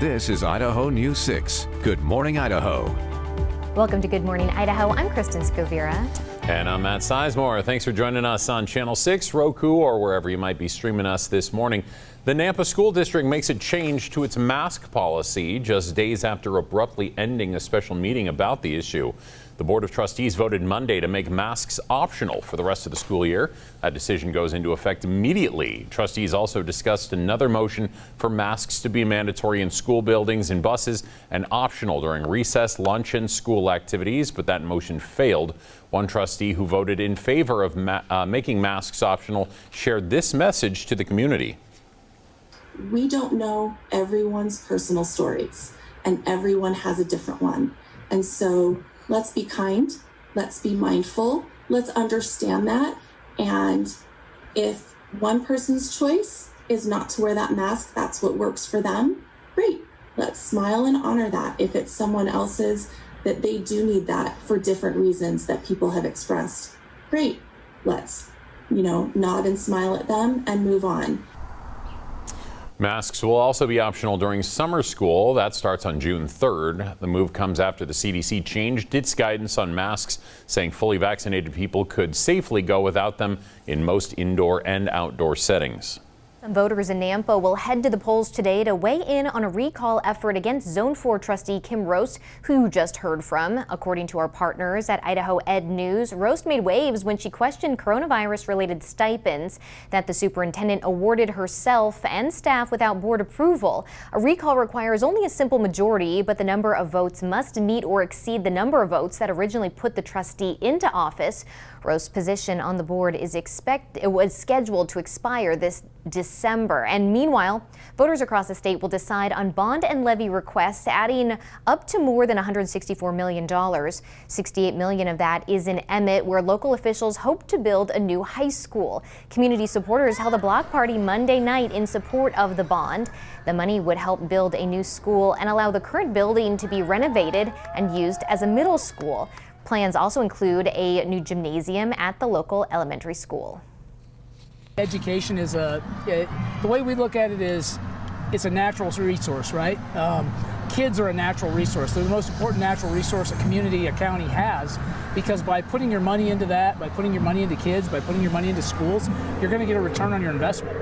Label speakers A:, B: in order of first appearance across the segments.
A: This is Idaho News 6. Good morning, Idaho.
B: Welcome to Good Morning, Idaho. I'm Kristen Scovira.
C: And I'm Matt Sizemore. Thanks for joining us on Channel 6, Roku, or wherever you might be streaming us this morning. The Nampa School District makes a change to its mask policy just days after abruptly ending a special meeting about the issue. The Board of Trustees voted Monday to make masks optional for the rest of the school year. That decision goes into effect immediately. Trustees also discussed another motion for masks to be mandatory in school buildings and buses and optional during recess, lunch, and school activities, but that motion failed. One trustee who voted in favor of making masks optional shared this message to the community.
D: We don't know everyone's personal stories, and everyone has a different one. And so let's be kind, let's be mindful, let's understand that. And if one person's choice is not to wear that mask, that's what works for them, great. Let's smile and honor that. If it's someone else's that they do need that for different reasons that people have expressed, great. Let's, nod and smile at them and move on.
C: Masks will also be optional during summer school. That starts on June 3rd. The move comes after the CDC changed its guidance on masks, saying fully vaccinated people could safely go without them in most indoor and outdoor settings.
B: Voters in Nampa will head to the polls today to weigh in on a recall effort against Zone 4 trustee Kim Roast, who you just heard from. According to our partners at Idaho Ed News, Roast made waves when she questioned coronavirus-related stipends that the superintendent awarded herself and staff without board approval. A recall requires only a simple majority, but the number of votes must meet or exceed the number of votes that originally put the trustee into office. Roast's position on the board was scheduled to expire this December. And meanwhile, voters across the state will decide on bond and levy requests, adding up to more than $164 million. $68 million of that is in Emmett, where local officials hope to build a new high school. Community supporters held a block party Monday night in support of the bond. The money would help build a new school and allow the current building to be renovated and used as a middle school. Plans also include a new gymnasium at the local elementary school.
E: Education is the way we look at it is it's a natural resource, right? Kids are a natural resource. They're the most important natural resource a community, a county has, because by putting your money into that, by putting your money into kids, by putting your money into schools, you're going to get a return on your investment.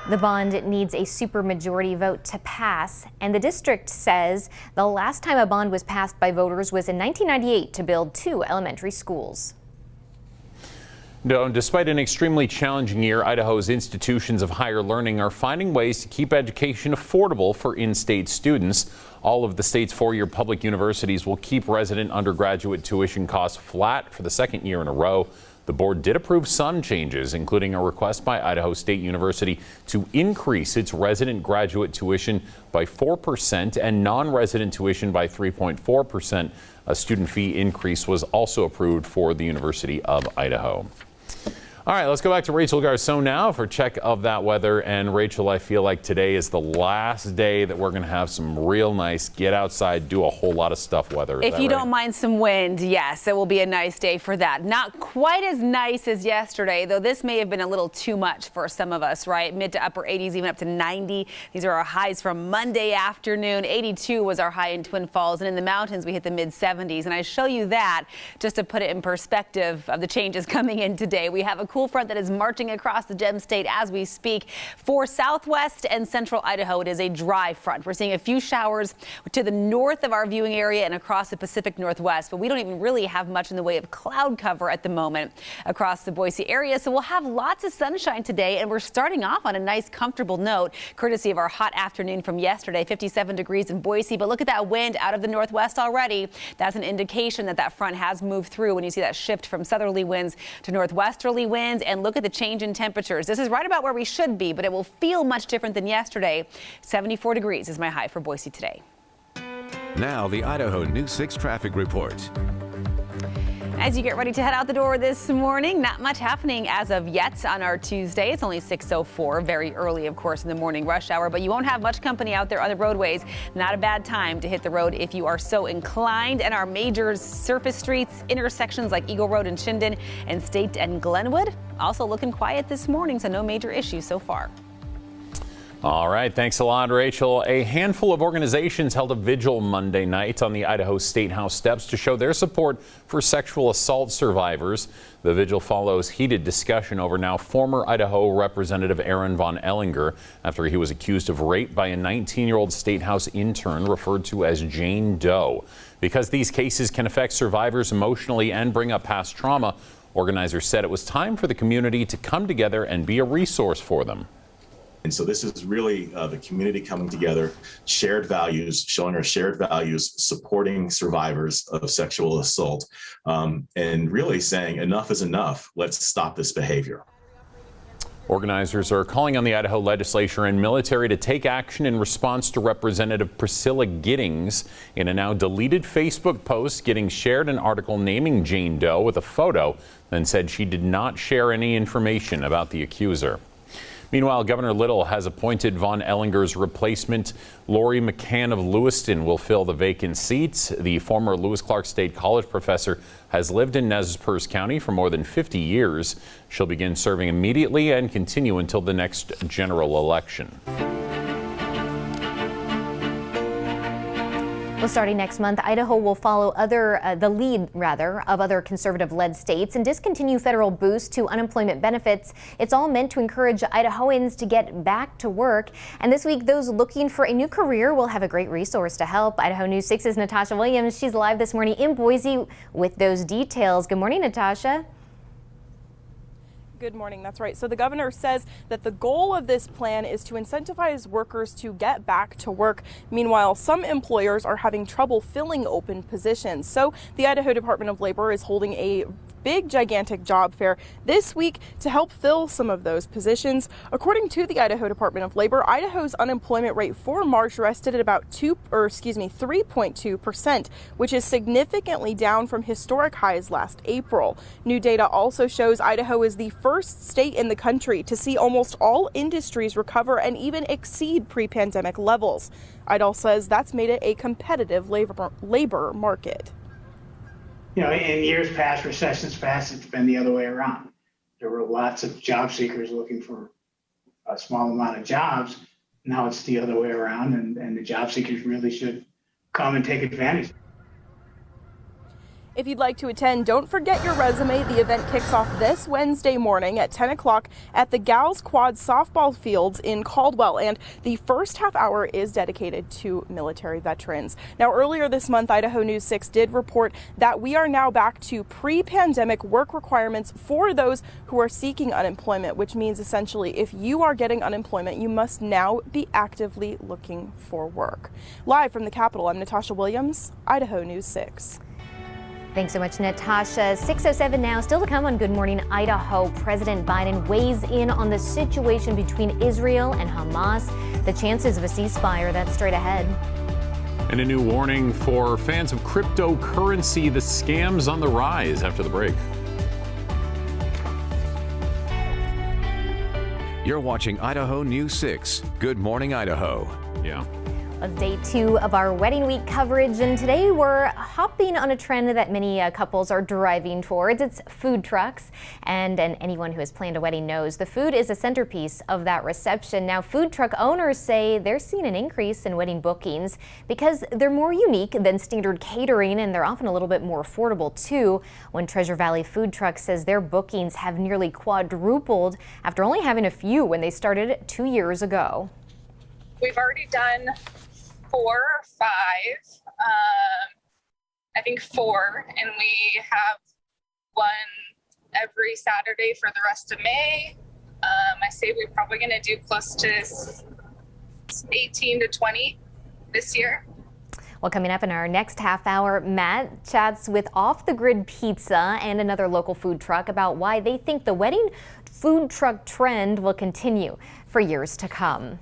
B: The bond needs a supermajority vote to pass, and the district says the last time a bond was passed by voters was in 1998 to build 2 elementary schools.
C: No, despite an extremely challenging year, Idaho's institutions of higher learning are finding ways to keep education affordable for in-state students. All of the state's 4-year public universities will keep resident undergraduate tuition costs flat for the second year in a row. The board did approve some changes, including a request by Idaho State University to increase its resident graduate tuition by 4% and non-resident tuition by 3.4%. A student fee increase was also approved for the University of Idaho. All right, let's go back to Rachel Garcon now for check of that weather. And Rachel, I feel like today is the last day that we're going to have some real nice get outside, do a whole lot of stuff weather.
F: If you don't mind some wind, yes, it will be a nice day for that. Not quite as nice as yesterday, though this may have been a little too much for some of us, right? Mid to upper 80s, even up to 90. These are our highs from Monday afternoon. 82 was our high in Twin Falls, and in the mountains we hit the mid 70s. And I show you that just to put it in perspective of the changes coming in today. We have a cool front that is marching across the Gem State as we speak. For southwest and central Idaho, it is a dry front. We're seeing a few showers to the north of our viewing area and across the Pacific Northwest, but we don't even really have much in the way of cloud cover at the moment across the Boise area. So we'll have lots of sunshine today, and we're starting off on a nice, comfortable note, courtesy of our hot afternoon from yesterday, 57 degrees in Boise. But look at that wind out of the northwest already. That's an indication that that front has moved through when you see that shift from southerly winds to northwesterly winds. And look at the change in temperatures. This is right about where we should be, but it will feel much different than yesterday. 74 degrees is my high for Boise today.
A: Now the Idaho News 6 traffic report.
F: As you get ready to head out the door this morning, not much happening as of yet on our Tuesday. It's only 6:04, very early, of course, in the morning rush hour, but you won't have much company out there on the roadways. Not a bad time to hit the road if you are so inclined. And our major surface streets, intersections like Eagle Road and Shinden and State and Glenwood, also looking quiet this morning, so no major issues so far.
C: All right, thanks a lot, Rachel. A handful of organizations held a vigil Monday night on the Idaho State House steps to show their support for sexual assault survivors. The vigil follows heated discussion over now former Idaho Representative Aaron Von Ellinger after he was accused of rape by a 19-year-old State House intern referred to as Jane Doe. Because these cases can affect survivors emotionally and bring up past trauma, organizers said it was time for the community to come together and be a resource for them.
G: And so this is really the community coming together, shared values, showing our shared values, supporting survivors of sexual assault, and really saying enough is enough. Let's stop this behavior.
C: Organizers are calling on the Idaho legislature and military to take action in response to Representative Priscilla Giddings. In a now deleted Facebook post, Giddings shared an article naming Jane Doe with a photo, then said she did not share any information about the accuser. Meanwhile, Governor Little has appointed Von Ellinger's replacement. Lori McCann of Lewiston will fill the vacant seats. The former Lewis Clark State College professor has lived in Nez Perce County for more than 50 years. She'll begin serving immediately and continue until the next general election.
B: Well, starting next month, Idaho will follow the lead of other conservative-led states and discontinue federal boosts to unemployment benefits. It's all meant to encourage Idahoans to get back to work. And this week, those looking for a new career will have a great resource to help. Idaho News 6's Natasha Williams. She's live this morning in Boise with those details. Good morning, Natasha.
H: Good morning. That's right. So the governor says that the goal of this plan is to incentivize workers to get back to work. Meanwhile, some employers are having trouble filling open positions. So the Idaho Department of Labor is holding a big, gigantic job fair this week to help fill some of those positions. According to the Idaho Department of Labor, Idaho's unemployment rate for March rested at about 3.2%, which is significantly down from historic highs last April. New data also shows Idaho is the first state in the country to see almost all industries recover and even exceed pre-pandemic levels. Idaho says that's made it a competitive labor market.
I: You know, in years past, recessions past, it's been the other way around. There were lots of job seekers looking for a small amount of jobs. Now it's the other way around, and the job seekers really should come and take advantage.
H: If you'd like to attend, don't forget your resume. The event kicks off this Wednesday morning at 10 o'clock at the Gals Quad softball fields in Caldwell, and the first half hour is dedicated to military veterans. Now, earlier this month, Idaho News 6 did report that we are now back to pre-pandemic work requirements for those who are seeking unemployment, which means essentially if you are getting unemployment, you must now be actively looking for work. Live from the Capitol, I'm Natasha Williams, Idaho News 6.
B: Thanks so much, Natasha. 6:07 now. Still to come on Good Morning Idaho. President Biden weighs in on the situation between Israel and Hamas. The chances of a ceasefire, that's straight ahead.
C: And a new warning for fans of cryptocurrency. The scams on the rise after the break.
A: You're watching Idaho News 6. Good Morning Idaho.
C: Yeah.
B: It's day 2 of our wedding week coverage, and today we're hopping on a trend that many couples are driving towards. It's food trucks, and anyone who has planned a wedding knows the food is a centerpiece of that reception. Now, food truck owners say they're seeing an increase in wedding bookings because they're more unique than standard catering, and they're often a little bit more affordable too. One Treasure Valley food truck says their bookings have nearly quadrupled after only having a few when they started 2 years ago.
J: We've already done 4 or 5, I think 4, and we have one every Saturday for the rest of May. I say we're probably going to do close to 18 to 20 this year.
B: Well, coming up in our next half hour, Matt chats with Off the Grid Pizza and another local food truck about why they think the wedding food truck trend will continue for years to come.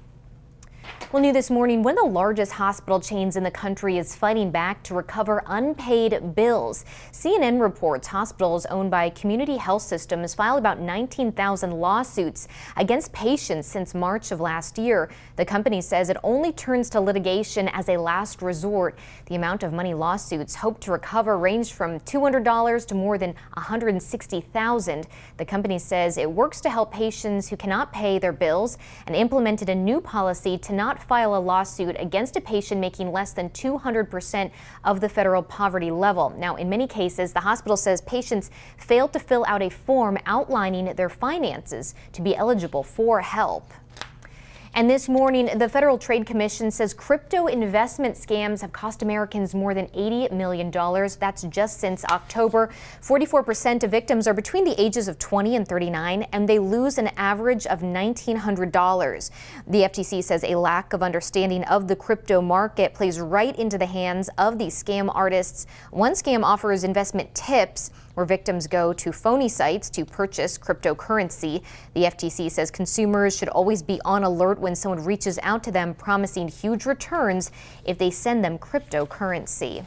B: Well, new this morning, one of the largest hospital chains in the country is fighting back to recover unpaid bills. CNN reports hospitals owned by Community Health Systems filed about 19,000 lawsuits against patients since March of last year. The company says it only turns to litigation as a last resort. The amount of money lawsuits hope to recover ranged from $200 to more than $160,000. The company says it works to help patients who cannot pay their bills and implemented a new policy to not file a lawsuit against a patient making less than 200% of the federal poverty level. Now, in many cases, the hospital says patients failed to fill out a form outlining their finances to be eligible for help. And this morning, the Federal Trade Commission says crypto investment scams have cost Americans more than $80 million. That's just since October. 44% of victims are between the ages of 20 and 39, and they lose an average of $1,900. The FTC says a lack of understanding of the crypto market plays right into the hands of these scam artists. One scam offers investment tips where victims go to phony sites to purchase cryptocurrency. The FTC says consumers should always be on alert when someone reaches out to them promising huge returns if they send them cryptocurrency.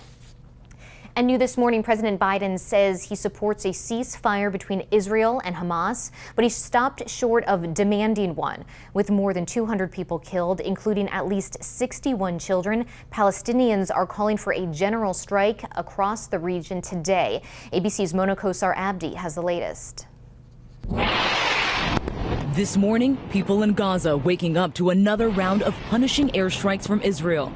B: And new this morning, President Biden says he supports a ceasefire between Israel and Hamas, but he stopped short of demanding one. With more than 200 people killed, including at least 61 children, Palestinians are calling for a general strike across the region today. ABC's Mona Kosar Abdi has the latest.
K: This morning, people in Gaza waking up to another round of punishing airstrikes from Israel.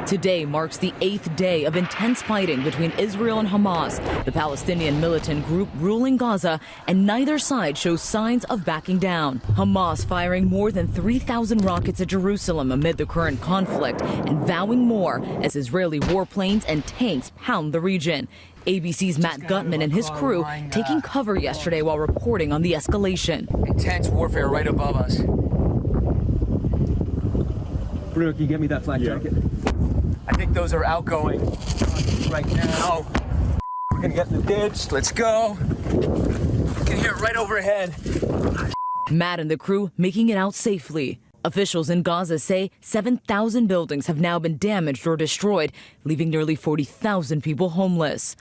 K: Today marks the 8th day of intense fighting between Israel and Hamas, the Palestinian militant group ruling Gaza, and neither side shows signs of backing down. Hamas firing more than 3,000 rockets at Jerusalem amid the current conflict and vowing more as Israeli warplanes and tanks pound the region. ABC's Matt Gutman and his crew taking cover yesterday while reporting on the escalation.
L: Intense warfare right above us.
M: Bruno, can you get me that flak jacket?
L: I think those are outgoing right now. We're gonna get in the ditch. Let's go. You can hear it right overhead.
K: Matt and the crew making it out safely. Officials in Gaza say 7,000 buildings have now been damaged or destroyed, leaving nearly 40,000 people homeless.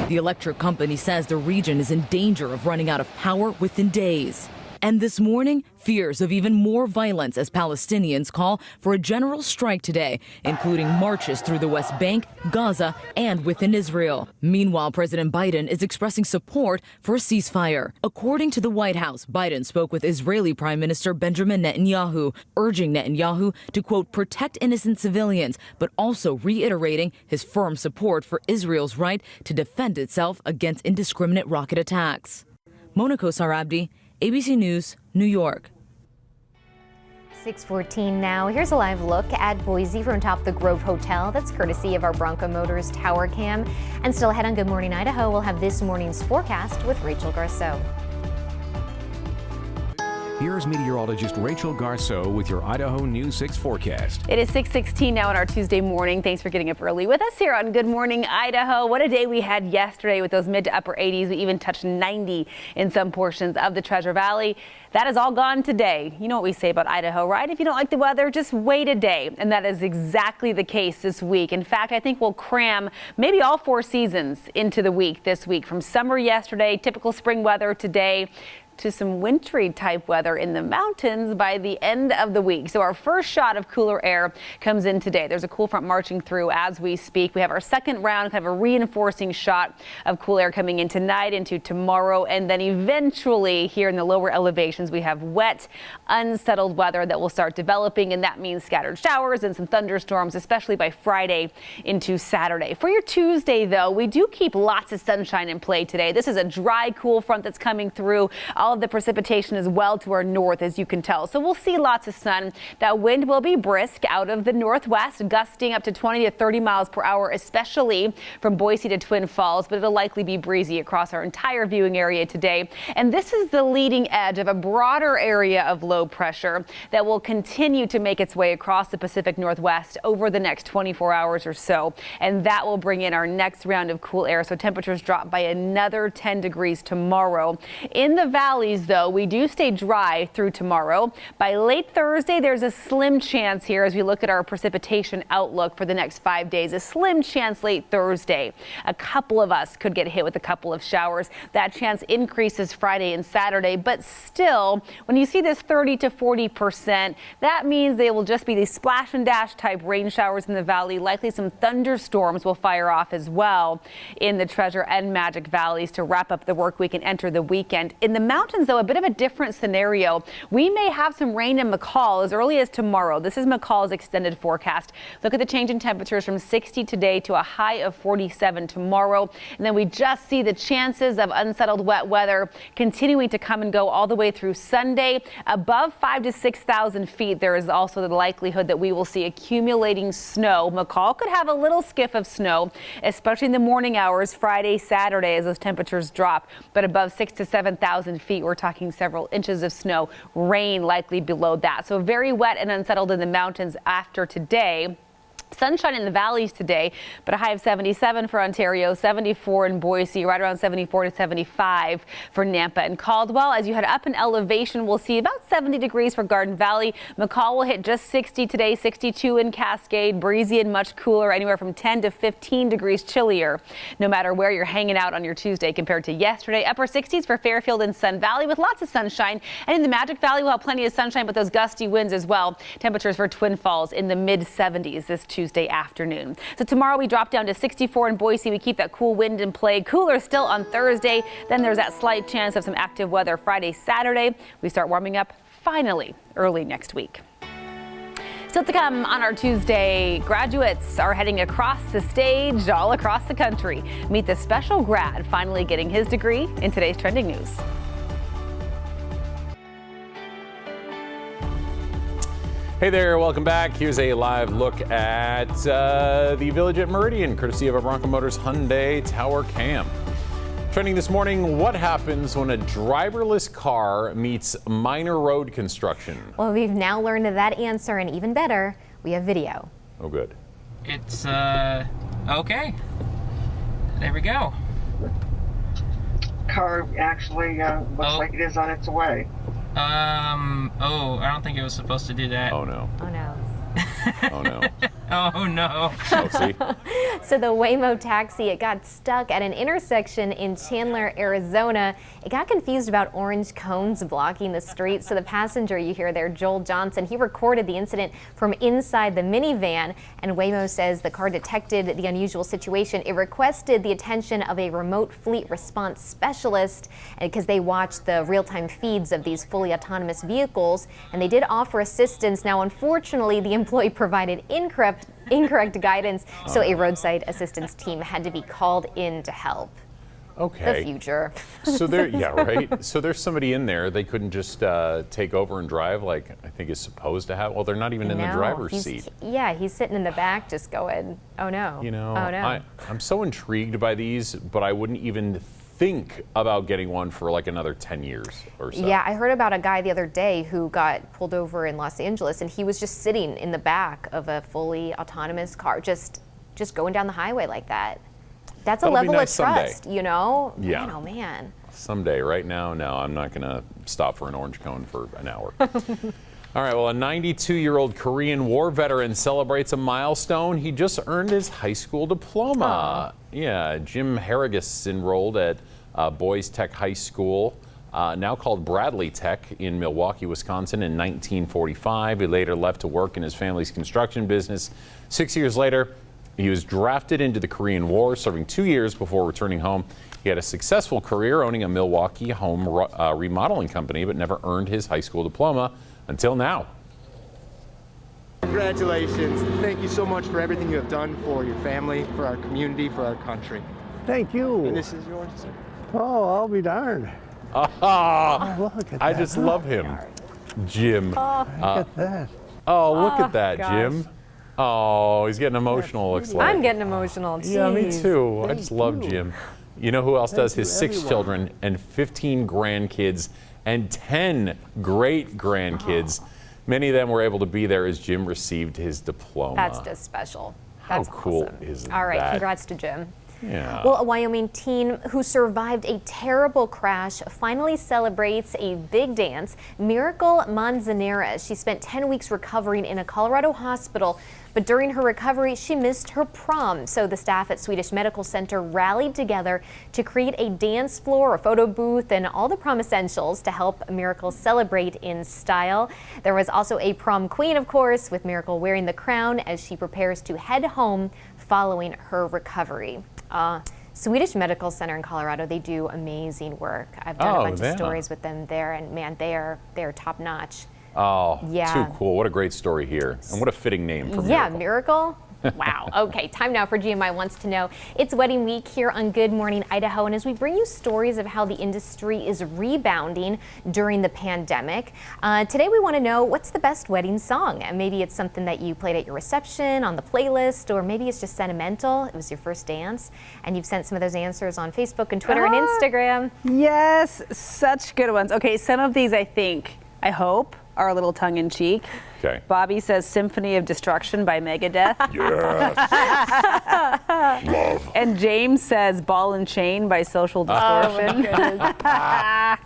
K: The electric company says the region is in danger of running out of power within days. And this morning, fears of even more violence as Palestinians call for a general strike today, including marches through the West Bank, Gaza, and within Israel. Meanwhile, President Biden is expressing support for a ceasefire. According to the White House, Biden spoke with Israeli Prime Minister Benjamin Netanyahu, urging Netanyahu to, quote, protect innocent civilians, but also reiterating his firm support for Israel's right to defend itself against indiscriminate rocket attacks. Mona Kosar Abdi, ABC News, New York.
B: 6:14 now. Here's a live look at Boise from atop the Grove Hotel. That's courtesy of our Bronco Motors Tower Cam. And still ahead on Good Morning Idaho, we'll have this morning's forecast with Rachel Garceau.
A: Here's meteorologist Rachel Garceau with your Idaho News 6 forecast.
F: It is 6:16 now on our Tuesday morning. Thanks for getting up early with us here on Good Morning Idaho. What a day we had yesterday with those mid to upper 80s. We even touched 90 in some portions of the Treasure Valley. That is all gone today. You know what we say about Idaho, right? If you don't like the weather, just wait a day. And that is exactly the case this week. In fact, I think we'll cram maybe all 4 seasons into the week this week. From summer yesterday, typical spring weather today, to some wintry type weather in the mountains by the end of the week. So our first shot of cooler air comes in today. There's a cool front marching through as we speak. We have our second round, kind of a reinforcing shot of cool air coming in tonight into tomorrow. And then eventually here in the lower elevations, we have wet, unsettled weather that will start developing. And that means scattered showers and some thunderstorms, especially by Friday into Saturday. For your Tuesday, though, we do keep lots of sunshine in play today. This is a dry, cool front that's coming through. all of the precipitation is well to our north, as you can tell. So we'll see lots of sun. That wind will be brisk out of the northwest, gusting up to 20 to 30 miles per hour, especially from Boise to Twin Falls, but it'll likely be breezy across our entire viewing area today. And this is the leading edge of a broader area of low pressure that will continue to make its way across the Pacific Northwest over the next 24 hours or so. And that will bring in our next round of cool air. So temperatures drop by another 10 degrees tomorrow. In the valleys, though, we do stay dry through tomorrow. By late Thursday, there's a slim chance here as we look at our precipitation outlook for the next 5 days. A slim chance late Thursday. A couple of us could get hit with a couple of showers. That chance increases Friday and Saturday, but still, when you see this 30 to 40%, that means they will just be these splash and dash type rain showers in the valley. Likely some thunderstorms will fire off as well in the Treasure and Magic Valleys to wrap up the work week and enter the weekend. In the mountains, though, a bit of a different scenario. We may have some rain in McCall as early as tomorrow. This is McCall's extended forecast. Look at the change in temperatures from 60 today to a high of 47 tomorrow. And then we just see the chances of unsettled wet weather continuing to come and go all the way through Sunday. Above 5,000 to 6,000 feet, there is also the likelihood that we will see accumulating snow. McCall could have a little skiff of snow, especially in the morning hours Friday, Saturday as those temperatures drop. But above 6,000 to 7,000 feet, we're talking several inches of snow, rain likely below that. So very wet and unsettled in the mountains after today. Sunshine in the valleys today, but a high of 77 for Ontario, 74 in Boise, right around 74 to 75 for Nampa and Caldwell. As you head up in elevation, we'll see about 70 degrees for Garden Valley. McCall will hit just 60 today, 62 in Cascade, breezy and much cooler, anywhere from 10 to 15 degrees chillier, no matter where you're hanging out on your Tuesday compared to yesterday. Upper 60s for Fairfield and Sun Valley with lots of sunshine. And in the Magic Valley, we'll have plenty of sunshine, but those gusty winds as well. Temperatures for Twin Falls in the mid 70s this Tuesday afternoon. So tomorrow we drop down to 64 in Boise. We keep that cool wind in play. Cooler still on Thursday. Then there's that slight chance of some active weather Friday, Saturday. We start warming up finally early next week. Still to come on our Tuesday, graduates are heading across the stage all across the country. Meet the special grad finally getting his degree in today's trending news.
C: Hey there, welcome back. Here's a live look at the Village at Meridian, courtesy of a Bronco Motors Hyundai Tower Cam. Trending this morning, what happens when a driverless car meets minor road construction?
B: Well, we've now learned that answer, and even better, we have video.
C: Oh, good.
N: It's, okay. There we go.
O: Car actually looks like it is on its way.
N: Oh, I don't think it was supposed to do that.
C: Oh no.
B: Oh no.
C: Oh no.
N: Oh no.
C: Oh, see?
B: So the Waymo taxi, it got stuck at an intersection in Chandler, Arizona. It got confused about orange cones blocking the street. So the passenger you hear there, Joel Johnson, he recorded the incident from inside the minivan. And Waymo says the car detected the unusual situation. It requested the attention of a remote fleet response specialist because they watched the real-time feeds of these fully autonomous vehicles. And they did offer assistance. Now, unfortunately, the employee provided incorrect guidance, so a roadside assistance team had to be called in to help.
C: Okay.
B: The future.
C: So there, yeah, right. So there's somebody in there. They couldn't just take over and drive like I think is supposed to have. Well, they're not even in the driver's seat.
B: Yeah, he's sitting in the back, just going, "Oh no."
C: You know,
B: oh no.
C: I'm so intrigued by these, but I wouldn't even think about getting one for like another 10 years or so.
B: Yeah, I heard about a guy the other day who got pulled over in Los Angeles, and he was just sitting in the back of a fully autonomous car, just going down the highway like that. That's a level of trust, you know?
C: Yeah.
B: Man, oh man.
C: Someday. Right now, no, I'm not going to stop for an orange cone for an hour. All right, well, a 92-year-old Korean War veteran celebrates a milestone. He just earned his high school diploma. Yeah, Jim Harrigus enrolled at Boys Tech High School, now called Bradley Tech, in Milwaukee, Wisconsin in 1945. He later left to work in his family's construction business. 6 years later, he was drafted into the Korean War, serving 2 years before returning home. He had a successful career owning a Milwaukee home remodeling company, but never earned his high school diploma until now.
P: Congratulations. Thank you so much for everything you have done for your family, for our community, for our country.
Q: Thank you.
P: And this is yours, sir.
Q: Oh, I'll be darned.
C: Oh,
Q: look at
C: I
Q: that.
C: just love him. Jim.
Q: Look at that.
C: Oh, look at that,
B: gosh.
C: Jim. Oh, he's getting emotional, looks like.
B: I'm getting emotional. Jeez.
C: Yeah, me too. I just love Jim. You know who else does? His 6 children and 15 grandkids and 10 great-grandkids. Many of them were able to be there as Jim received his diploma.
B: That's just special.
C: How
B: That's
C: cool
B: awesome.
C: is
B: All right,
C: that?
B: congrats to Jim.
C: Yeah.
B: Well, a Wyoming teen who survived a terrible crash finally celebrates a big dance. Miracle Manzanares. She spent 10 weeks recovering in a Colorado hospital, but during her recovery, she missed her prom. So the staff at Swedish Medical Center rallied together to create a dance floor, a photo booth, and all the prom essentials to help Miracle celebrate in style. There was also a prom queen, of course, with Miracle wearing the crown as she prepares to head home following her recovery. Swedish Medical Center in Colorado, they do amazing work. I've done a bunch of stories with them there, and man, they're top notch.
C: Oh,
B: Yeah.
C: too cool. What a great story here. And what a fitting name for Miracle.
B: Yeah, Miracle. Wow. Okay, time now for GMI Wants to Know. It's wedding week here on Good Morning Idaho, and as we bring you stories of how the industry is rebounding during the pandemic, today we want to know what's the best wedding song. And maybe it's something that you played at your reception, on the playlist, or maybe it's just sentimental. It was your first dance, and you've sent some of those answers on Facebook and Twitter and Instagram.
F: Yes, such good ones. Okay, some of these I hope, are a little tongue-in-cheek.
C: Okay.
F: Bobby says Symphony of Destruction by Megadeth.
C: Yes. Love.
F: And James says Ball and Chain by Social Distortion.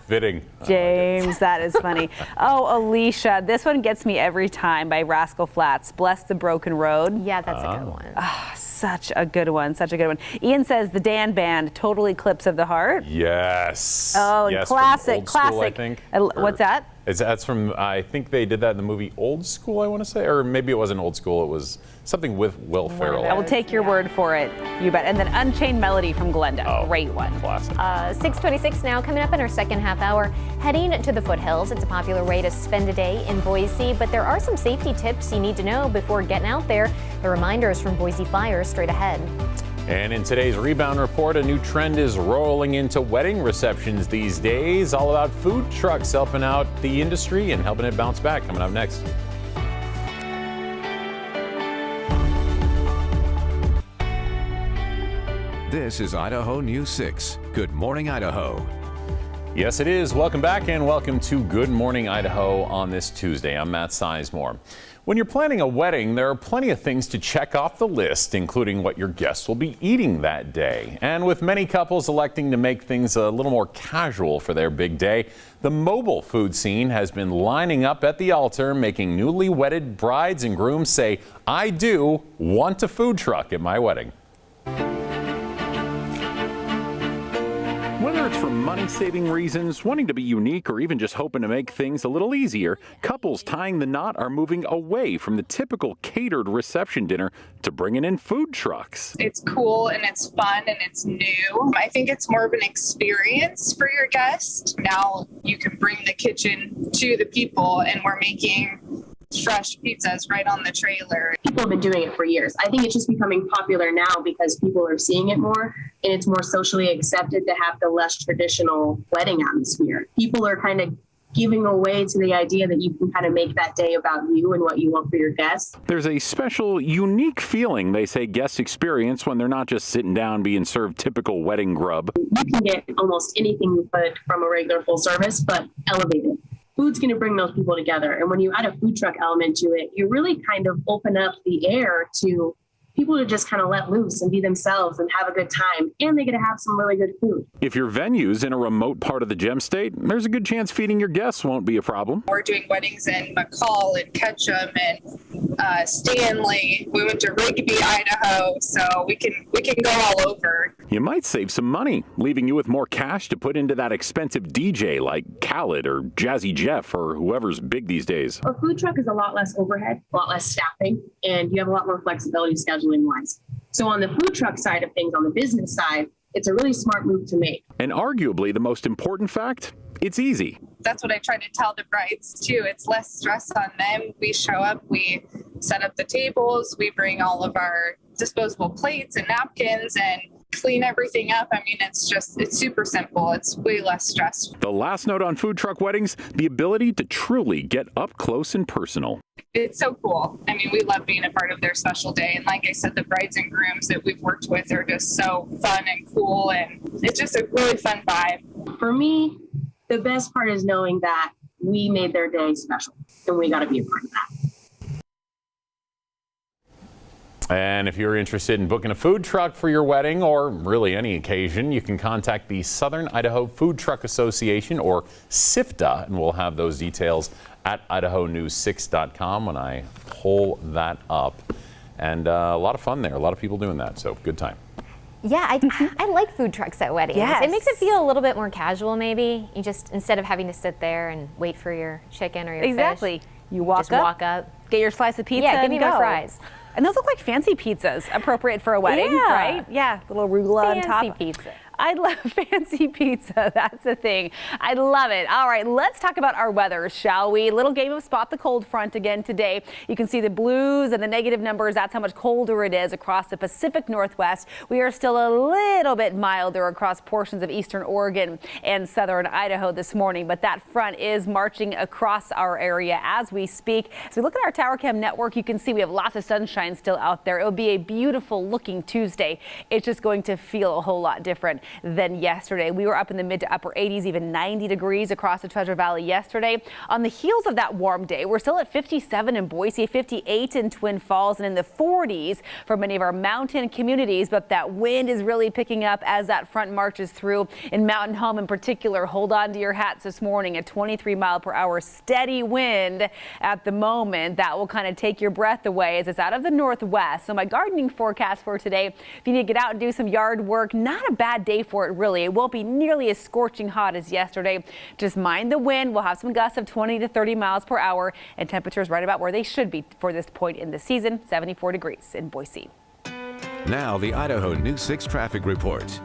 C: Fitting.
F: James, that is funny. Oh, Alicia, this one gets me every time by Rascal Flatts. Bless the Broken Road.
B: Yeah, that's a good one.
F: Such a good one. Such a good one. Ian says the Dan Band, Total Eclipse of the Heart.
C: Yes.
F: Oh,
C: yes,
F: classic,
C: from Old School,
F: classic.
C: I think.
F: What's that?
C: That's from, I think they did that in the movie Old School, I want to say. Or maybe it wasn't Old School, it was something with Will Ferrell.
F: I will take your word for it. You bet. And then Unchained Melody from Glenda.
C: Oh,
F: great one.
C: Classic.
B: 6:26 now, coming up in our second half hour. Heading to the foothills. It's a popular way to spend a day in Boise, but there are some safety tips you need to know before getting out there. The reminders from Boise Fire straight ahead.
C: And in today's Rebound Report, a new trend is rolling into wedding receptions these days. All about food trucks helping out the industry and helping it bounce back. Coming up next.
A: This is Idaho News 6. Good morning, Idaho.
C: Yes, it is. Welcome back and welcome to Good Morning Idaho on this Tuesday. I'm Matt Sizemore. When you're planning a wedding, there are plenty of things to check off the list, including what your guests will be eating that day. And with many couples electing to make things a little more casual for their big day, the mobile food scene has been lining up at the altar, making newly wedded brides and grooms say, "I do want a food truck at my wedding." Whether it's for money-saving reasons, wanting to be unique, or even just hoping to make things a little easier, couples tying the knot are moving away from the typical catered reception dinner to bringing in food trucks.
J: It's cool and it's fun and it's new. I think it's more of an experience for your guest. Now you can bring the kitchen to the people, and we're making fresh pizzas right on the trailer.
R: People have been doing it for years. I think it's just becoming popular now because people are seeing it more, and it's more socially accepted to have the less traditional wedding atmosphere. People are kind of giving away to the idea that you can kind of make that day about you and what you want for your guests.
C: There's a special, unique feeling they say guests experience when they're not just sitting down being served typical wedding grub.
R: You can get almost anything you put from a regular full service, but elevated. Food's going to bring those people together. And when you add a food truck element to it, you really kind of open up the air to people to just kind of let loose and be themselves and have a good time. And they get to have some really good food.
C: If your venue's in a remote part of the Gem State, there's a good chance feeding your guests won't be a problem.
J: We're doing weddings in McCall and Ketchum and Stanley. We went to Rigby, Idaho, so we can go all over.
C: You might save some money, leaving you with more cash to put into that expensive DJ like Khaled or Jazzy Jeff or whoever's big these days.
R: A food truck is a lot less overhead, a lot less staffing, and you have a lot more flexibility scheduling wise. So on the food truck side of things, on the business side, it's a really smart move to make.
C: And arguably the most important fact, it's easy.
J: That's what I try to tell the brides too. It's less stress on them. We show up, we set up the tables, we bring all of our disposable plates and napkins, and clean everything up. I mean, it's super simple. It's way less stressful.
Q: The last note on food truck weddings, the ability to truly get up close and personal.
J: It's so cool. I mean, we love being a part of their special day. And like I said, the brides and grooms that we've worked with are just so fun and cool. And it's just a really fun vibe.
R: For me, the best part is knowing that we made their day special, and we got to be a part of that.
C: And if you're interested in booking a food truck for your wedding or really any occasion, you can contact the Southern Idaho Food Truck Association, or SIFTA, and we'll have those details at idahonews6.com when I pull that up. And a lot of fun there, a lot of people doing that, so good time.
B: Yeah, I like food trucks at weddings.
F: Yes.
B: It makes it feel a little bit more casual, maybe. You just, instead of having to sit there and wait for your chicken or your
F: Exactly.
B: fish,
F: You walk up, get your slice of pizza,
B: yeah, give
F: and
B: me my
F: go.
B: fries.
F: And those look like fancy pizzas, appropriate for a wedding,
B: Yeah.
F: right? Yeah, little arugula on top.
B: Fancy pizza.
F: I love fancy pizza. That's the thing. I love it. All right, let's talk about our weather, shall we? Little game of spot the cold front again today. You can see the blues and the negative numbers. That's how much colder it is across the Pacific Northwest. We are still a little bit milder across portions of eastern Oregon and southern Idaho this morning, but that front is marching across our area as we speak. As we look at our Tower Cam network, you can see we have lots of sunshine still out there. It will be a beautiful looking Tuesday. It's just going to feel a whole lot different than yesterday. We were up in the mid to upper 80s, even 90 degrees across the Treasure Valley yesterday. On the heels of that warm day, we're still at 57 in Boise, 58 in Twin Falls, and in the 40s for many of our mountain communities. But that wind is really picking up as that front marches through. In Mountain Home in particular, hold on to your hats this morning. A 23-mile-per-hour steady wind at the moment. That will kind of take your breath away as it's out of the northwest. So my gardening forecast for today, if you need to get out and do some yard work, not a bad day for it, really. It won't be nearly as scorching hot as yesterday. Just mind the wind. We'll have some gusts of 20 to 30 miles per hour, and temperatures right about where they should be for this point in the season, 74 degrees in Boise.
A: Now the Idaho News 6 traffic report.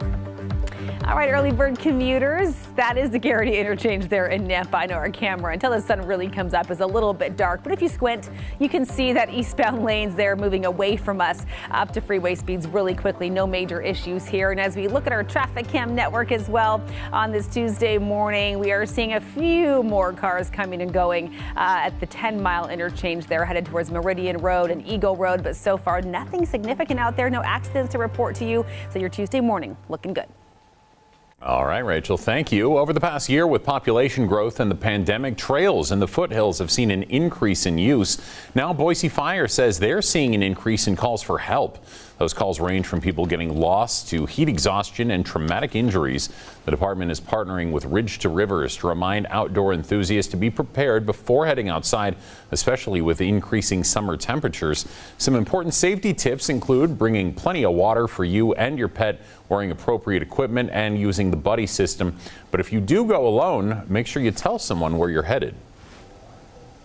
F: All right, early bird commuters, that is the Garrity interchange there in Nampa. I know our camera, until the sun really comes up, is a little bit dark, but if you squint, you can see that eastbound lanes there moving away from us up to freeway speeds really quickly. No major issues here. And as we look at our traffic cam network as well on this Tuesday morning, we are seeing a few more cars coming and going at the 10-mile interchange there, headed towards Meridian Road and Eagle Road. But so far, nothing significant out there. No accidents to report to you. So your Tuesday morning looking good.
C: All right, Rachel, thank you. Over the past year, with population growth and the pandemic, trails in the foothills have seen an increase in use. Now, Boise Fire says they're seeing an increase in calls for help. Those calls range from people getting lost to heat exhaustion and traumatic injuries. The department is partnering with Ridge to Rivers to remind outdoor enthusiasts to be prepared before heading outside, especially with increasing summer temperatures. Some important safety tips include bringing plenty of water for you and your pet, wearing appropriate equipment, and using the buddy system. But if you do go alone, make sure you tell someone where you're headed.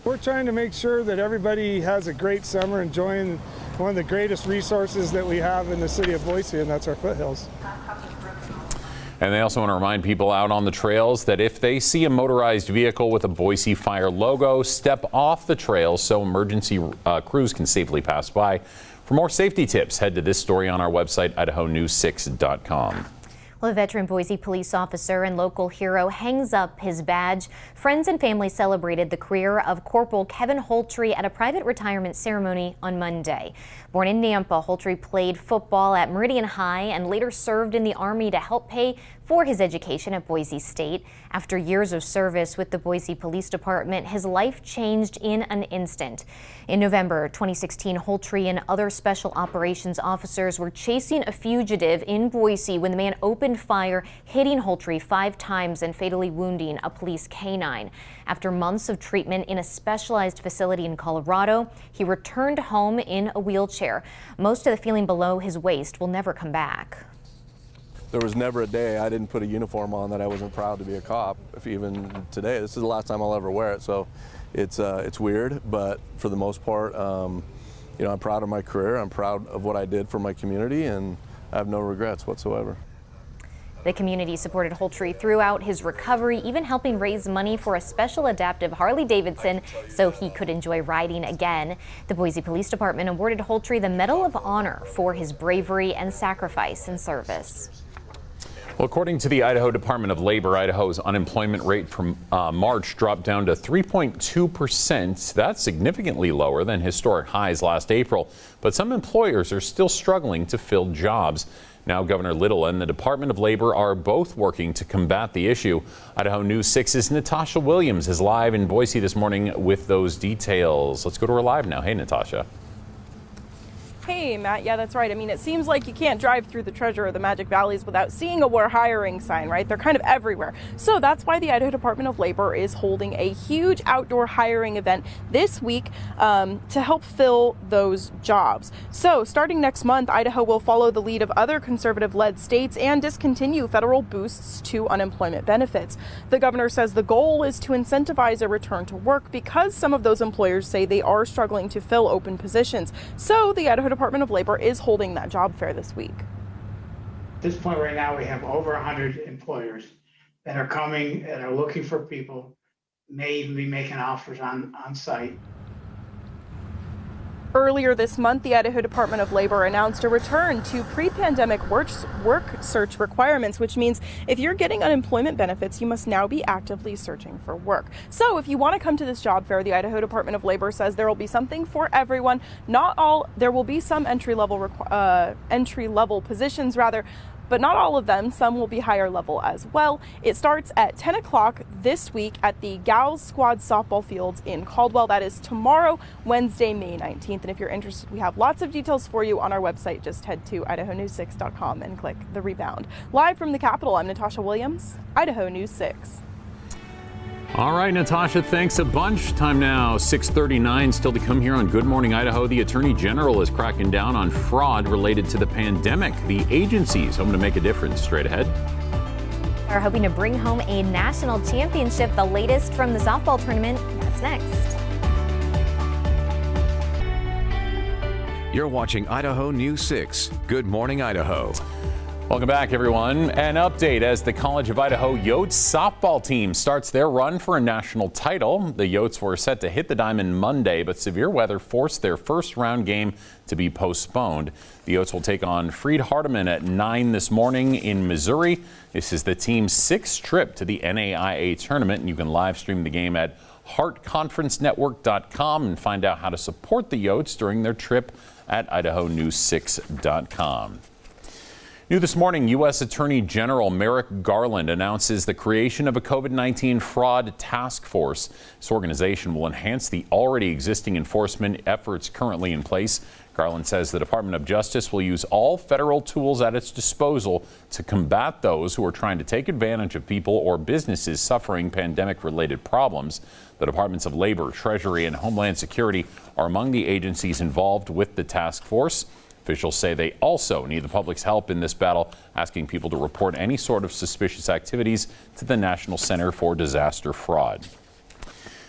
S: We're trying to make sure that everybody has a great summer, enjoying one of the greatest resources that we have in the city of Boise, and that's our foothills.
C: And they also want to remind people out on the trails that if they see a motorized vehicle with a Boise Fire logo, step off the trail so emergency crews can safely pass by. For more safety tips, head to this story on our website, idahonews6.com.
B: Well, a veteran Boise police officer and local hero hangs up his badge. Friends and family celebrated the career of Corporal Kevin Holtree at a private retirement ceremony on Monday. Born in Nampa, Holtree played football at Meridian High and later served in the Army to help pay for his education at Boise State. After years of service with the Boise Police Department, his life changed in an instant. In November 2016, Holtree and other special operations officers were chasing a fugitive in Boise when the man opened fire, hitting Holtree 5 times and fatally wounding a police canine. After months of treatment in a specialized facility in Colorado, he returned home in a wheelchair. Most of the feeling below his waist will never come back.
T: There was never a day I didn't put a uniform on that I wasn't proud to be a cop. If even today, this is the last time I'll ever wear it. So it's weird, but for the most part, you know, I'm proud of my career. I'm proud of what I did for my community, and I have no regrets whatsoever.
B: The community supported Holtree throughout his recovery, even helping raise money for a special adaptive Harley-Davidson so he could enjoy riding again. The Boise Police Department awarded Holtree the Medal of Honor for his bravery and sacrifice in service.
C: Well, according to the Idaho Department of Labor, Idaho's unemployment rate from March dropped down to 3.2%. That's significantly lower than historic highs last April. But some employers are still struggling to fill jobs. Now, Governor Little and the Department of Labor are both working to combat the issue. Idaho News 6's Natasha Williams is live in Boise this morning with those details. Let's go to her live now. Hey, Natasha.
H: Hey, Matt. Yeah, that's right. I mean, it seems like you can't drive through the treasure of the Magic Valleys without seeing a "We're hiring" sign, right? They're kind of everywhere. So that's why the Idaho Department of Labor is holding a huge outdoor hiring event this week to help fill those jobs. So starting next month, Idaho will follow the lead of other conservative-led states and discontinue federal boosts to unemployment benefits. The governor says the goal is to incentivize a return to work because some of those employers say they are struggling to fill open positions. So the Idaho Department of Labor is holding that job fair this week.
I: At this point right now, we have over 100 employers that are coming, that are looking for people, may even be making offers on site.
H: Earlier this month, the Idaho Department of Labor announced a return to pre-pandemic work search requirements, which means if you're getting unemployment benefits, you must now be actively searching for work. So if you want to come to this job fair, the Idaho Department of Labor says there will be something for everyone. There will be some entry-level positions, but not all of them. Some will be higher level as well. It starts at 10 o'clock this week at the Gals Squad softball fields in Caldwell. That is tomorrow, Wednesday, May 19th. And if you're interested, we have lots of details for you on our website. Just head to idahonews6.com and click the rebound. Live from the Capitol, I'm Natasha Williams, Idaho News 6.
C: All right, Natasha, thanks a bunch. Time now, 6:39. Still to come here on Good Morning Idaho. The Attorney General is cracking down on fraud related to the pandemic. The agency's hoping to make a difference. Straight ahead.
B: Are hoping to bring home a national championship, the latest from the softball tournament. That's next.
A: You're watching Idaho News 6. Good Morning Idaho.
C: Welcome back, everyone. An update as the College of Idaho Yotes softball team starts their run for a national title. The Yotes were set to hit the diamond Monday, but severe weather forced their first round game to be postponed. The Yotes will take on Freed Hardeman at 9 this morning in Missouri. This is the team's 6th trip to the NAIA tournament, and you can live stream the game at heartconferencenetwork.com and find out how to support the Yotes during their trip at idahonews6.com. New this morning, U.S. Attorney General Merrick Garland announces the creation of a COVID-19 fraud task force. This organization will enhance the already existing enforcement efforts currently in place. Garland says the Department of Justice will use all federal tools at its disposal to combat those who are trying to take advantage of people or businesses suffering pandemic-related problems. The Departments of Labor, Treasury, and Homeland Security are among the agencies involved with the task force. Officials say they also need the public's help in this battle, asking people to report any sort of suspicious activities to the National Center for Disaster Fraud.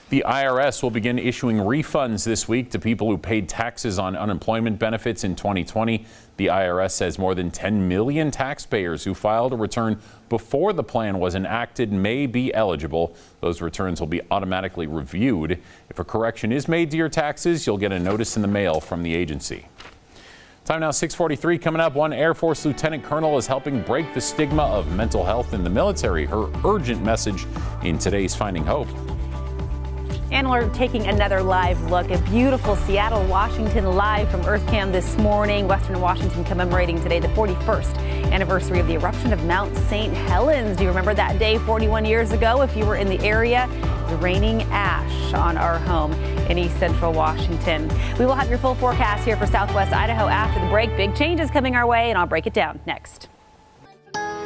C: The IRS will begin issuing refunds this week to people who paid taxes on unemployment benefits in 2020. The IRS says more than 10 million taxpayers who filed a return before the plan was enacted may be eligible. Those returns will be automatically reviewed. If a correction is made to your taxes, you'll get a notice in the mail from the agency. Time now, 6:43. Coming up, one Air Force Lieutenant Colonel is helping break the stigma of mental health in the military. Her urgent message in today's Finding Hope.
F: And we're taking another live look at beautiful Seattle, Washington, live from EarthCam this morning. Western Washington commemorating today the 41st anniversary of the eruption of Mount St. Helens. Do you remember that day 41 years ago? If you were in the area, it was raining ash on our home in East Central Washington. We will have your full forecast here for Southwest Idaho after the break. Big changes coming our way, and I'll break it down next.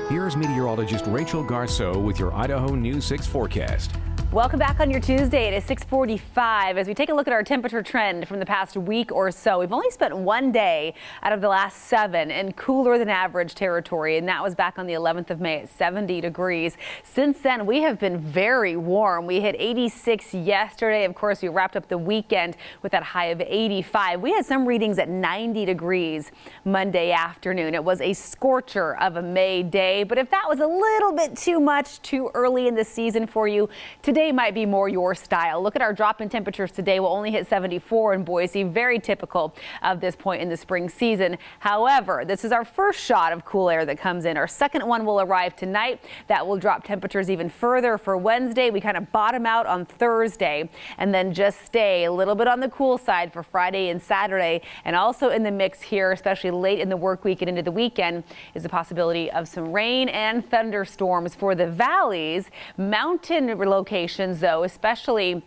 A: Here's meteorologist Rachel Garceau with your Idaho News 6 forecast.
F: Welcome back on your Tuesday. It is 6:45 as we take a look at our temperature trend from the past week or so. We've only spent one day out of the last 7 in cooler than average territory, and that was back on the 11th of May at 70 degrees. Since then, we have been very warm. We hit 86 yesterday. Of course, we wrapped up the weekend with that high of 85. We had some readings at 90 degrees Monday afternoon. It was a scorcher of a May day, but if that was a little bit too much too early in the season for you, today might be more your style. Look at our drop in temperatures today. We'll only hit 74 in Boise, very typical of this point in the spring season. However, this is our first shot of cool air that comes in. Our second one will arrive tonight. That will drop temperatures even further for Wednesday. We kind of bottom out on Thursday and then just stay a little bit on the cool side for Friday and Saturday. And also in the mix here, especially late in the work week and into the weekend, is the possibility of some rain and thunderstorms for the valleys. Mountain locations, though, especially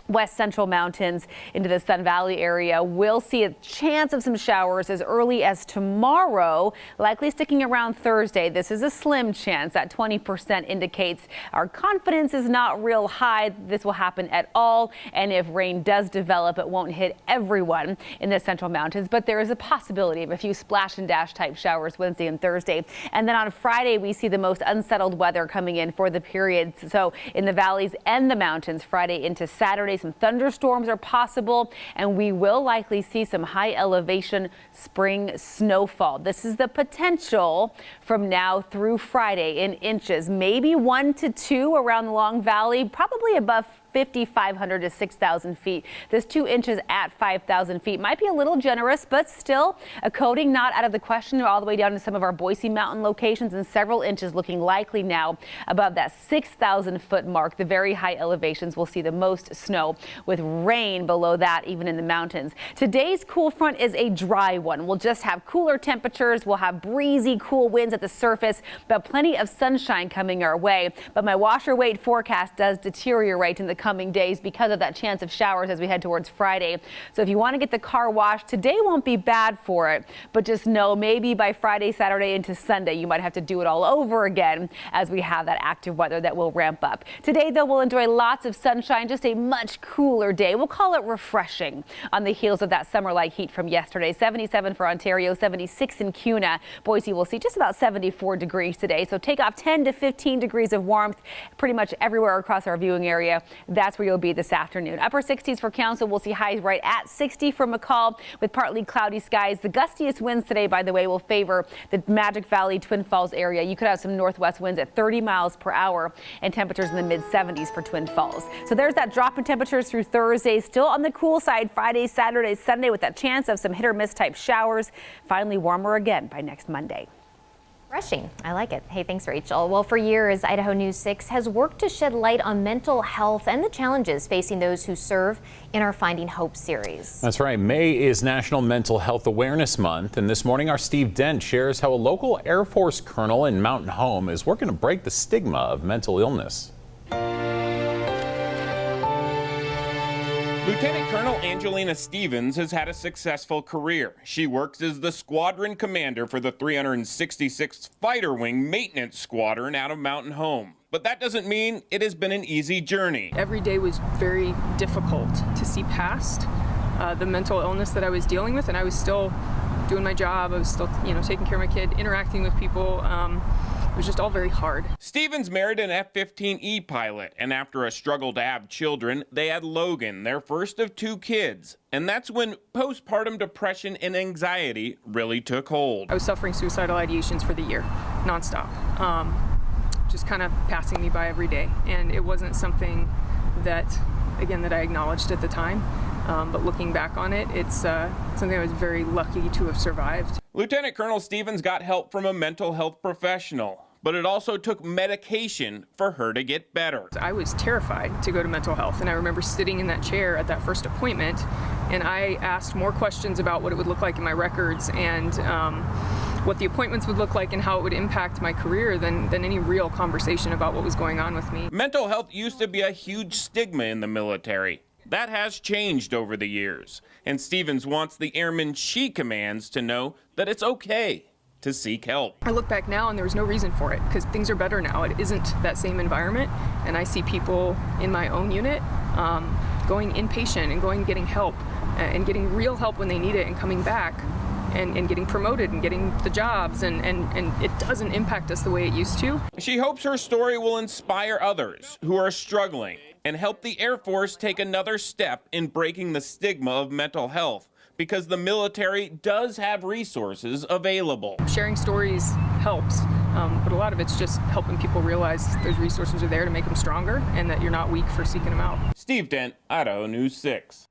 F: west central mountains into the Sun Valley area, will see a chance of some showers as early as tomorrow, likely sticking around Thursday. This is a slim chance. That 20% indicates our confidence is not real high this will happen at all. And if rain does develop, it won't hit everyone in the central mountains, but there is a possibility of a few splash and dash type showers Wednesday and Thursday. And then on Friday, we see the most unsettled weather coming in for the period. So in the valleys and the mountains, Friday into Saturday, some thunderstorms are possible, and we will likely see some high elevation spring snowfall. This is the potential from now through Friday in inches, maybe 1 to 2 around the Long Valley, probably above 5,500 to 6,000 feet. This 2 inches at 5,000 feet might be a little generous, but still a coating not out of the question, all the way down to some of our Boise Mountain locations, and several inches looking likely now above that 6,000 foot mark. The very high elevations will see the most snow, with rain below that even in the mountains. Today's cool front is a dry one. We'll just have cooler temperatures. We'll have breezy, cool winds at the surface, but plenty of sunshine coming our way. But my washer weight forecast does deteriorate in the coming days because of that chance of showers as we head towards Friday. So if you want to get the car washed, today won't be bad for it, but just know maybe by Friday, Saturday into Sunday, you might have to do it all over again as we have that active weather that will ramp up. Today, though, we'll enjoy lots of sunshine, just a much cooler day. We'll call it refreshing on the heels of that summer-like heat from yesterday. 77 for Ontario, 76 in Kuna. Boise will see just about 74 degrees today. So take off 10 to 15 degrees of warmth pretty much everywhere across our viewing area. That's where you'll be this afternoon. Upper 60s for Council. We'll see highs right at 60 for McCall with partly cloudy skies. The gustiest winds today, by the way, will favor the Magic Valley, Twin Falls area. You could have some northwest winds at 30 miles per hour and temperatures in the mid 70s for Twin Falls. So there's that drop in temperatures through Thursday. Still on the cool side Friday, Saturday, Sunday with that chance of some hit or miss type showers. Finally warmer again by next Monday.
B: Refreshing. I like it. Hey, thanks, Rachel. Well, for years, Idaho News 6 has worked to shed light on mental health and the challenges facing those who serve in our Finding Hope series.
C: That's right. May is National Mental Health Awareness Month, and this morning our Steve Dent shares how a local Air Force colonel in Mountain Home is working to break the stigma of mental illness.
U: Lieutenant Colonel Angelina Stevens has had a successful career. She works as the squadron commander for the 366th Fighter Wing Maintenance Squadron out of Mountain Home. But that doesn't mean it has been an easy journey.
H: Every day was very difficult to see past the mental illness that I was dealing with, and I was still doing my job. I was still, taking care of my kid, interacting with people. It was just all very hard.
U: Stevens married an F-15E pilot, and after a struggle to have children, they had Logan, their first of 2 kids. And that's when postpartum depression and anxiety really took hold.
H: I was suffering suicidal ideations for the year, nonstop, just kind of passing me by every day. And it wasn't something that I acknowledged at the time. But looking back on it, it's something I was very lucky to have survived.
U: Lieutenant Colonel Stevens got help from a mental health professional, but it also took medication for her to get better.
H: I was terrified to go to mental health, and I remember sitting in that chair at that first appointment, and I asked more questions about what it would look like in my records and what the appointments would look like and how it would impact my career than any real conversation about what was going on with me.
U: Mental health used to be a huge stigma in the military. That has changed over the years, and Stevens wants the airmen she commands to know that it's okay. to seek help.
D: I look back now and there was no reason for it because things are better now. It isn't that same environment, and I see people in my own unit going inpatient and going getting help and getting real help when they need it and coming back and getting promoted and getting the jobs, and it doesn't impact us the way it used to.
U: She hopes her story will inspire others who are struggling and help the Air Force take another step in breaking the stigma of mental health, because the military does have resources available.
D: Sharing stories helps, but a lot of it's just helping people realize those resources are there to make them stronger and that you're not weak for seeking them out.
U: Steve Dent, Idaho News 6.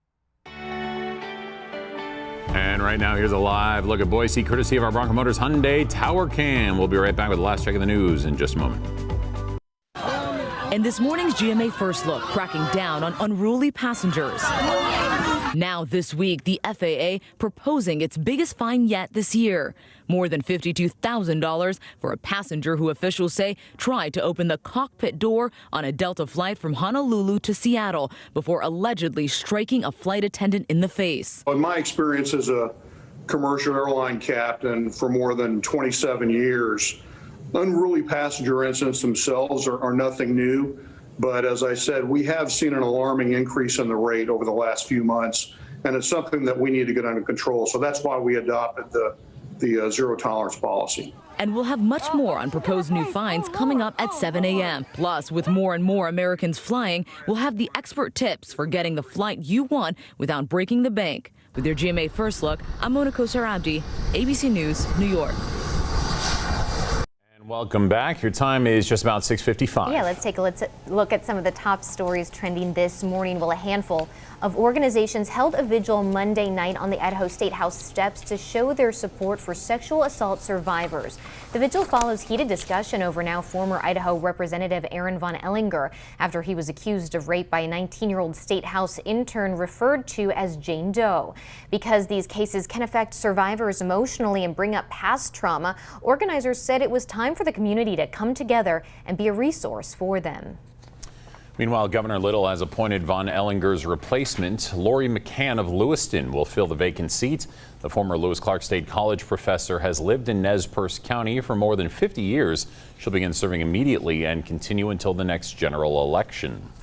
C: And right now, here's a live look at Boise, courtesy of our Bronco Motors Hyundai Tower Cam. We'll be right back with the last check of the news in just a moment.
K: In this morning's GMA First Look, cracking down on unruly passengers. Now this week, the FAA proposing its biggest fine yet this year. More than $52,000 for a passenger who officials say tried to open the cockpit door on a Delta flight from Honolulu to Seattle before allegedly striking a flight attendant in the face.
V: In my experience as a commercial airline captain for more than 27 years, unruly passenger incidents themselves are nothing new. But as I said, we have seen an alarming increase in the rate over the last few months, and it's something that we need to get under control. So that's why we adopted the zero tolerance policy.
K: And we'll have much more on proposed new fines coming up at 7 a.m. Plus, with more and more Americans flying, we'll have the expert tips for getting the flight you want without breaking the bank. With your GMA First Look, I'm Mona Kosar-Abdi, ABC News, New York.
C: Welcome back. Your time is just about 6:55.
B: Yeah, let's take a look at some of the top stories trending this morning. Well, a handful of organizations held a vigil Monday night on the Idaho State House steps to show their support for sexual assault survivors. The vigil follows heated discussion over now former Idaho Representative Aaron Von Ellinger after he was accused of rape by a 19-year-old State House intern referred to as Jane Doe. Because these cases can affect survivors emotionally and bring up past trauma, organizers said it was time for the community to come together and be a resource for them.
C: Meanwhile, Governor Little has appointed Von Ellinger's replacement. Lori McCann of Lewiston will fill the vacant seat. The former Lewis Clark State College professor has lived in Nez Perce County for more than 50 years. She'll begin serving immediately and continue until the next general election.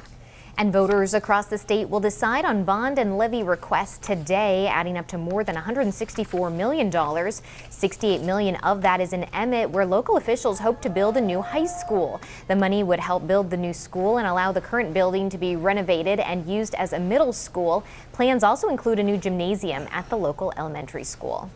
B: And voters across the state will decide on bond and levy requests today, adding up to more than $164 million. $68 million of that is in Emmett, where local officials hope to build a new high school. The money would help build the new school and allow the current building to be renovated and used as a middle school. Plans also include a new gymnasium at the local elementary school.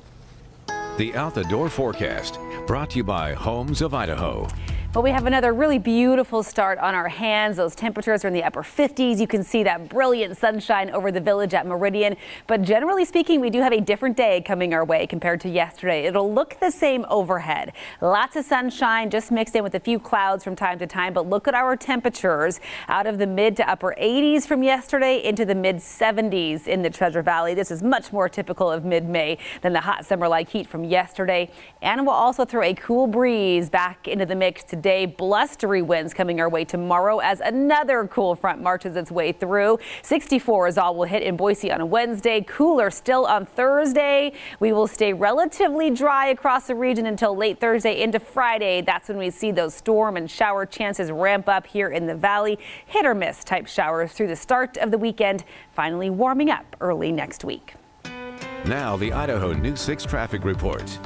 A: The Out the Door forecast, brought to you by Homes of Idaho.
F: But we have another really beautiful start on our hands. Those temperatures are in the upper 50s. You can see that brilliant sunshine over the village at Meridian. But generally speaking, we do have a different day coming our way compared to yesterday. It'll look the same overhead. Lots of sunshine just mixed in with a few clouds from time to time. But look at our temperatures out of the mid to upper 80s from yesterday into the mid 70s in the Treasure Valley. This is much more typical of mid-May than the hot summer-like heat from yesterday. And we'll also throw a cool breeze back into the mix today. Blustery winds coming our way tomorrow as another cool front marches its way through. 64 is all we'll hit in Boise on a Wednesday. Cooler still on Thursday. We will stay relatively dry across the region until late Thursday into Friday. That's when we see those storm and shower chances ramp up here in the valley. Hit or miss type showers through the start of the weekend, finally warming up early next week.
A: Now the Idaho News 6 traffic report.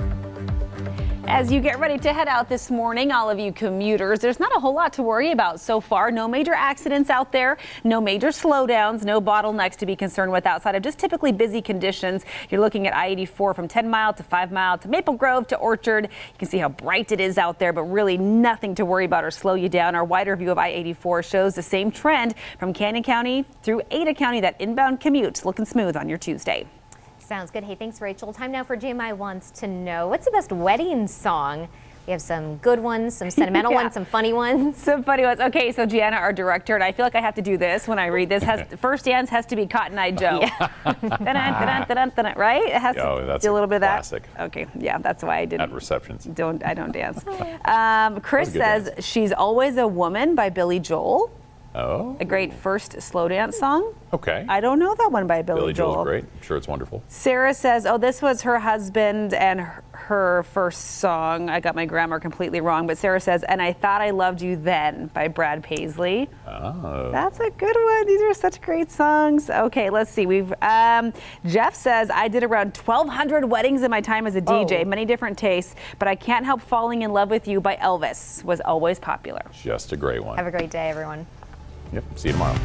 F: As you get ready to head out this morning, all of you commuters, there's not a whole lot to worry about so far. No major accidents out there, no major slowdowns, no bottlenecks to be concerned with outside of just typically busy conditions. You're looking at I-84 from 10 Mile to 5 Mile to Maple Grove to Orchard. You can see how bright it is out there, but really nothing to worry about or slow you down. Our wider view of I-84 shows the same trend from Canyon County through Ada County. That inbound commute looking smooth on your Tuesday.
B: Sounds good. Hey, thanks, Rachel. Time now for GMI Wants to Know. What's the best wedding song? We have some good ones, some sentimental ones, some funny ones.
F: Some funny ones. Okay, so Gianna, our director, and I feel like I have to do this when I read this, first dance has to be Cotton Eye Joe. Yeah. Right? It has to do a little bit of that.
C: Classic.
F: Okay, yeah, that's why I didn't.
C: At receptions.
F: I don't dance. Chris says She's Always a Woman by Billy Joel.
C: Oh.
F: A great first slow dance song.
C: Okay.
F: I don't know that one by Billy Joel.
C: Joel's great. I'm sure it's wonderful.
F: Sarah says, this was her husband and her first song. I got my grammar completely wrong, but Sarah says, "And I Thought I Loved You Then" by Brad Paisley.
C: Oh.
F: That's a good one. These are such great songs. Okay, let's see. We've Jeff says, "I did around 1,200 weddings in my time as a DJ, many different tastes, but I Can't Help Falling in Love with You by Elvis was always popular."
C: Just a great one.
B: Have a great day, everyone.
C: Yep. See you tomorrow.